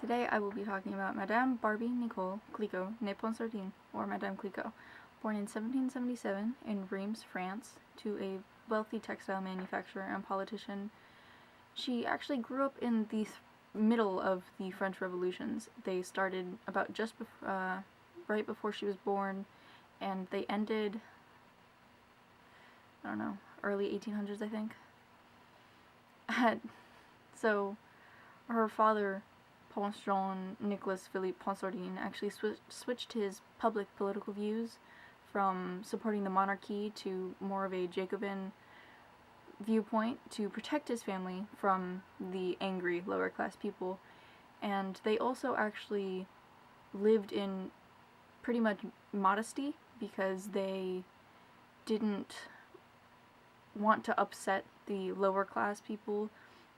Today I will be talking about Madame Barbie Nicole Clicquot, née Ponsardine, or Madame Clicquot, born in 1777 in Reims, France, to a wealthy textile manufacturer and politician. She actually grew up in the middle of the French Revolutions. They started about right before she was born, and they ended, I don't know, early 1800s, I think. So, her father, Prince Jean Nicolas Philippe Ponsardine, actually switched his public political views from supporting the monarchy to more of a Jacobin viewpoint to protect his family from the angry lower class people. And they also actually lived in pretty much modesty because they didn't want to upset the lower class people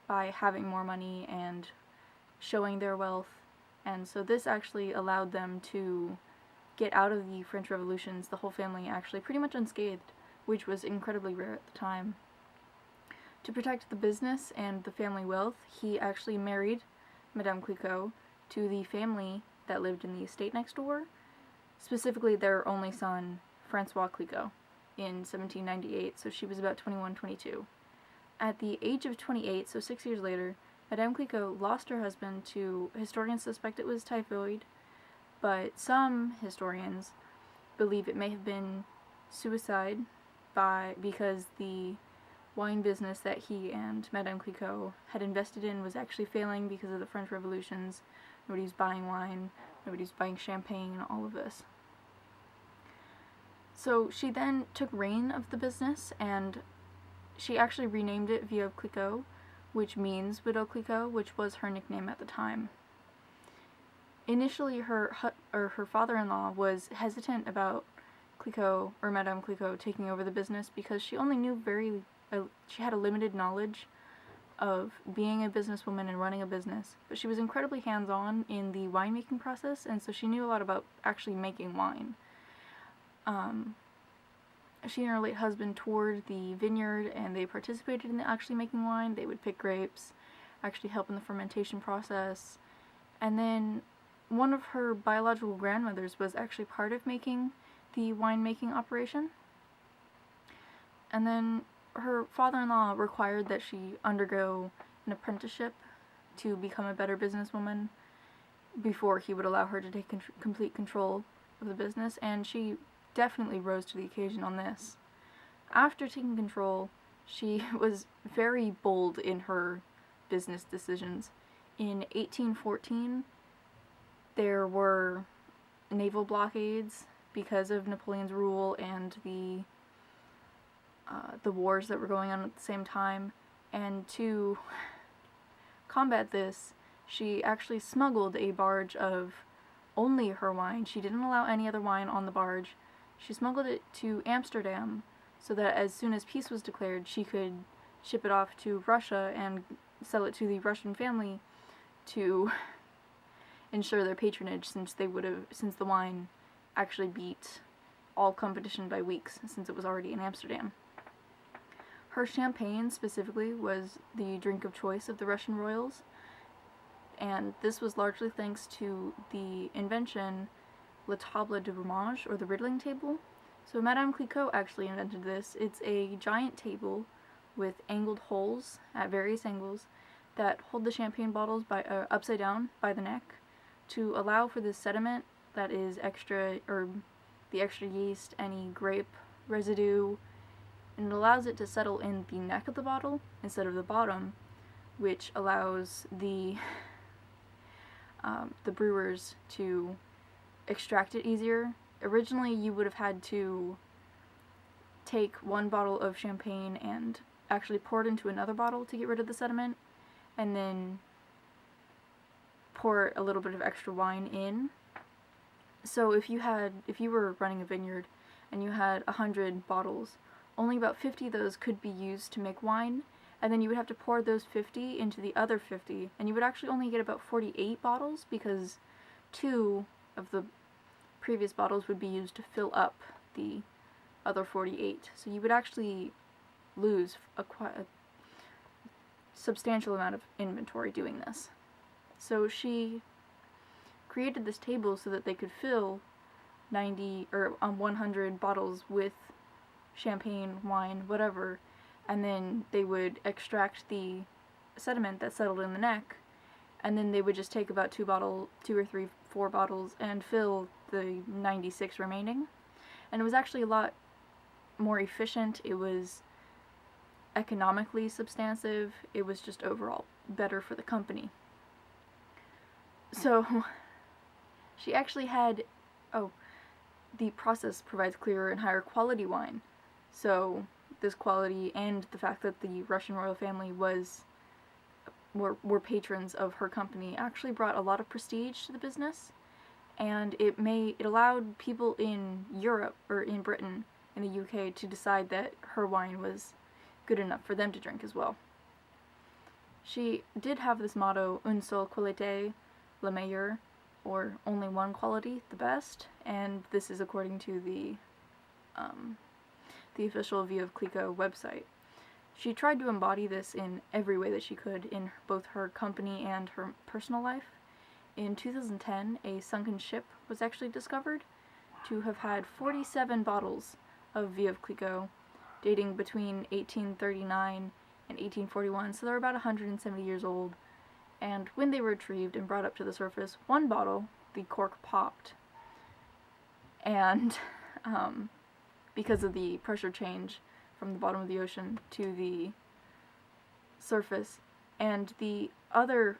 by having more money and showing their wealth. And so this actually allowed them to get out of the French Revolutions, the whole family actually pretty much unscathed, which was incredibly rare at the time. To protect the business and the family wealth, he actually married Madame Clicquot to the family that lived in the estate next door, specifically their only son, Francois Clicquot, in 1798, so she was about 21, 22. At the age of 28, so 6 years later, Madame Clicquot lost her husband to, historians suspect it was typhoid, but some historians believe it may have been suicide because the wine business that he and Madame Clicquot had invested in was actually failing because of the French Revolutions. Nobody was buying wine, nobody was buying champagne, all of this. So she then took reign of the business, and she actually renamed it Veuve Clicquot, which means Widow Clicquot, which was her nickname at the time. Initially, her father-in-law was hesitant about Clicquot, or Madame Clicquot, taking over the business because she only knew she had a limited knowledge of being a businesswoman and running a business, but she was incredibly hands-on in the winemaking process, and so she knew a lot about actually making wine. She and her late husband toured the vineyard, and they participated in actually making wine. They would pick grapes, actually help in the fermentation process. And then one of her biological grandmothers was actually part of making the winemaking operation. And then her father-in-law required that she undergo an apprenticeship to become a better businesswoman before he would allow her to take complete control of the business, and she definitely rose to the occasion on this. After taking control, she was very bold in her business decisions. In 1814, there were naval blockades because of Napoleon's rule and the wars that were going on at the same time, and to combat this, she actually smuggled a barge of only her wine. She didn't allow any other wine on the barge. She smuggled it to Amsterdam so that as soon as peace was declared, she could ship it off to Russia and sell it to the Russian family to ensure their patronage, since the wine actually beat all competition by weeks since it was already in Amsterdam. Her champagne specifically was the drink of choice of the Russian royals, and this was largely thanks to the invention La table de fromage, or the riddling table. So Madame Clicquot actually invented this. It's a giant table with angled holes at various angles that hold the champagne bottles upside down by the neck to allow for the sediment that is extra, or the extra yeast, any grape residue, and it allows it to settle in the neck of the bottle instead of the bottom, which allows the brewers to extract it easier. Originally, you would have had to take one bottle of champagne and actually pour it into another bottle to get rid of the sediment, and then pour a little bit of extra wine in. So if you were running a vineyard and you had 100 bottles, only about 50 of those could be used to make wine, and then you would have to pour those 50 into the other 50, and you would actually only get about 48 bottles because 2 of the previous bottles would be used to fill up the other 48. So you would actually lose a substantial amount of inventory doing this. So she created this table so that they could fill 100 bottles with champagne, wine, whatever, and then they would extract the sediment that settled in the neck, and then they would just take about 2 or 3, 4 bottles and fill the 96 remaining. And it was actually a lot more efficient. It was economically substantive. It was just overall better for the company. So she actually had, the process provides clearer and higher quality wine. So this quality and the fact that the Russian royal family were patrons of her company actually brought a lot of prestige to the business, and it allowed people in Europe, or in Britain, in the UK, to decide that her wine was good enough for them to drink as well. She did have this motto, une seule qualité, la meilleure, or only one quality, the best, and this is according to the official Veuve Clicquot website. She tried to embody this in every way that she could in both her company and her personal life. In 2010, a sunken ship was actually discovered to have had 47 bottles of Veuve Clicquot, dating between 1839 and 1841, so they're about 170 years old. And when they were retrieved and brought up to the surface, one bottle, the cork popped. And because of the pressure change from the bottom of the ocean to the surface, and another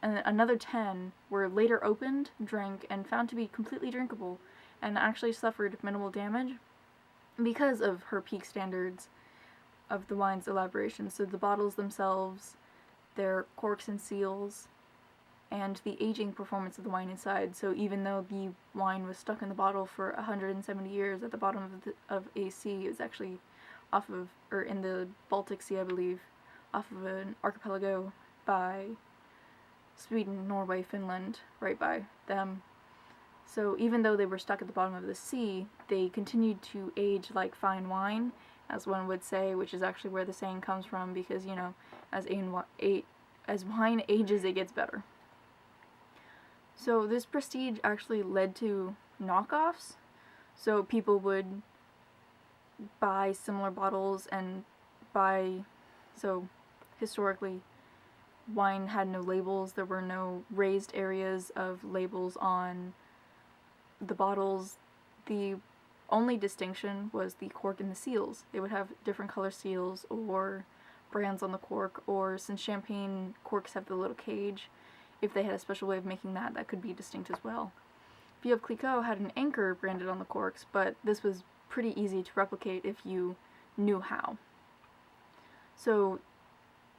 10 were later opened, drank, and found to be completely drinkable, and actually suffered minimal damage because of her peak standards of the wine's elaboration. So the bottles themselves, their corks and seals, and the aging performance of the wine inside. So even though the wine was stuck in the bottle for 170 years at the bottom of a sea, it was actually in the Baltic Sea, I believe, off of an archipelago by Sweden, Norway, Finland, right by them. So even though they were stuck at the bottom of the sea, they continued to age like fine wine, as one would say, which is actually where the saying comes from, because, as wine ages, it gets better. So this prestige actually led to knockoffs. So people would buy similar bottles and so historically, wine had no labels. There were no raised areas of labels on the bottles. The only distinction was the cork and the seals. They would have different color seals or brands on the cork, or since champagne corks have the little cage, if they had a special way of making that could be distinct as well. Veuve Clicquot had an anchor branded on the corks, but this was pretty easy to replicate if you knew how. So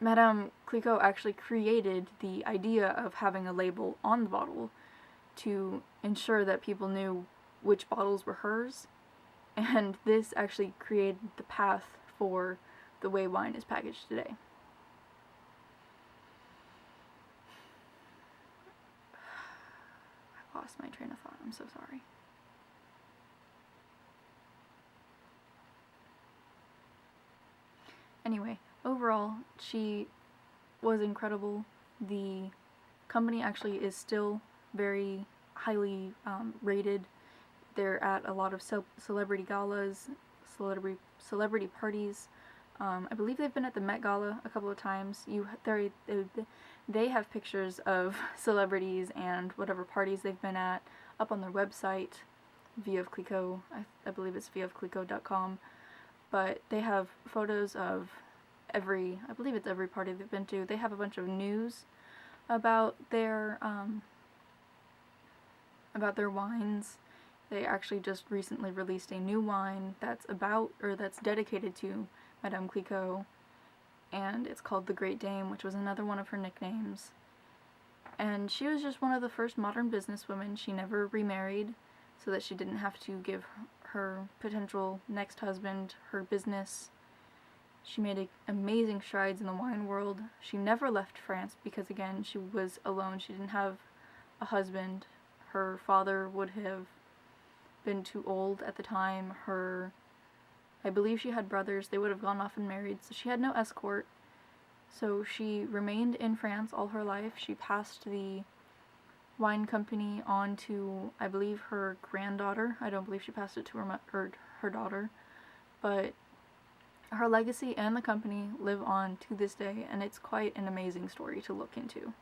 Madame Clicquot actually created the idea of having a label on the bottle to ensure that people knew which bottles were hers, and this actually created the path for the way wine is packaged today. I lost my train of thought, I'm so sorry. Anyway, overall, she was incredible. The company actually is still very highly rated. They're at a lot of celebrity galas, celebrity parties. I believe they've been at the Met Gala a couple of times. They have pictures of celebrities and whatever parties they've been at up on their website, Veuve Clicquot. I believe it's veuveclicquot.com. But they have photos of every party they've been to. They have a bunch of news about their wines. They actually just recently released a new wine that's dedicated to Madame Clicquot, and it's called the Great Dame, which was another one of her nicknames. And she was just one of the first modern businesswomen. She never remarried, so that she didn't have to give her potential next husband her business. She made amazing strides in the wine world. She never left France because, again, she was alone. She didn't have a husband. Her father would have been too old at the time. I believe she had brothers. They would have gone off and married, so she had no escort. So she remained in France all her life. She passed the wine company on to, I believe, her granddaughter. I don't believe she passed it to her daughter, but her legacy and the company live on to this day, and it's quite an amazing story to look into.